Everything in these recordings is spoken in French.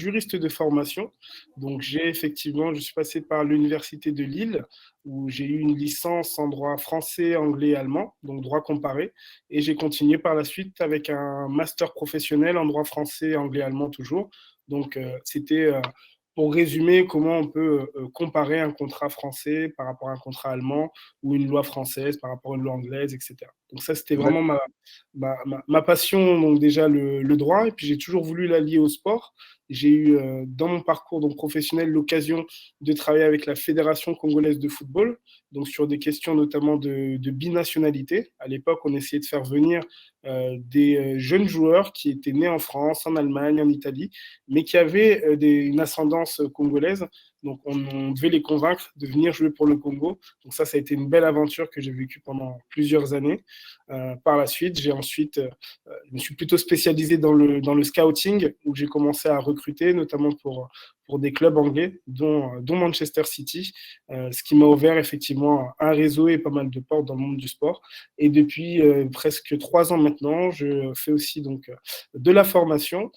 juriste de formation. Donc, je suis passé par l'Université de Lille, où j'ai eu une licence en droit français, anglais et allemand, donc droit comparé. Et j'ai continué par la suite avec un master professionnel en droit français, anglais, allemand toujours. Donc, c'était pour résumer comment on peut comparer un contrat français par rapport à un contrat allemand ou une loi française par rapport à une loi anglaise, etc. Donc ça, c'était vraiment ma passion, donc déjà le droit. Et puis j'ai toujours voulu l'allier au sport. J'ai eu dans mon parcours donc, professionnel l'occasion de travailler avec la Fédération congolaise de football, donc sur des questions notamment de binationalité. À l'époque, on essayait de faire venir des jeunes joueurs qui étaient nés en France, en Allemagne, en Italie, mais qui avaient une ascendance congolaise. Donc, on devait les convaincre de venir jouer pour le Congo. Donc, ça a été une belle aventure que j'ai vécue pendant plusieurs années. Par la suite, je me suis plutôt spécialisé dans le scouting, où j'ai commencé à recruter, notamment pour des clubs anglais, dont Manchester City, ce qui m'a ouvert effectivement un réseau et pas mal de portes dans le monde du sport. Et depuis presque 3 ans maintenant, je fais aussi donc de la formation.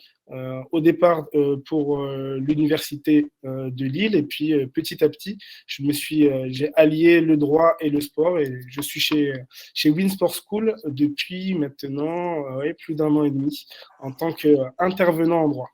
Au départ pour l'université de Lille et puis petit à petit j'ai allié le droit et le sport et je suis chez Winsport School depuis maintenant plus d'1 an et demi en tant qu'intervenant en droit.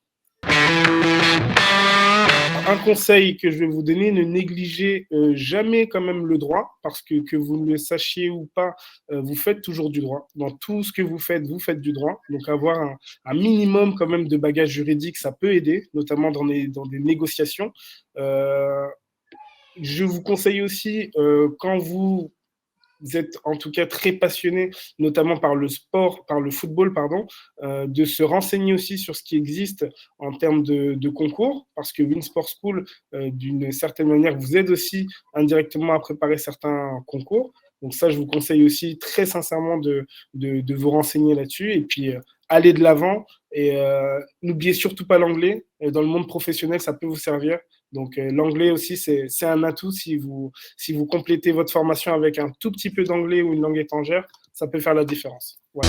Un conseil que je vais vous donner, ne négligez jamais quand même le droit, parce que vous ne le sachiez ou pas, vous faites toujours du droit. Dans tout ce que vous faites du droit. Donc avoir un minimum quand même de bagage juridique, ça peut aider, notamment dans des négociations. Je vous conseille aussi, quand vous êtes en tout cas très passionné, notamment par le sport, par le football, pardon, de se renseigner aussi sur ce qui existe en termes de concours, parce que Winsport School, d'une certaine manière, vous aide aussi indirectement à préparer certains concours. Donc ça, je vous conseille aussi très sincèrement de vous renseigner là-dessus et puis aller de l'avant. Et n'oubliez surtout pas l'anglais. Dans le monde professionnel, ça peut vous servir. Donc l'anglais aussi, c'est un atout. Si vous complétez votre formation avec un tout petit peu d'anglais ou une langue étrangère, ça peut faire la différence. Voilà.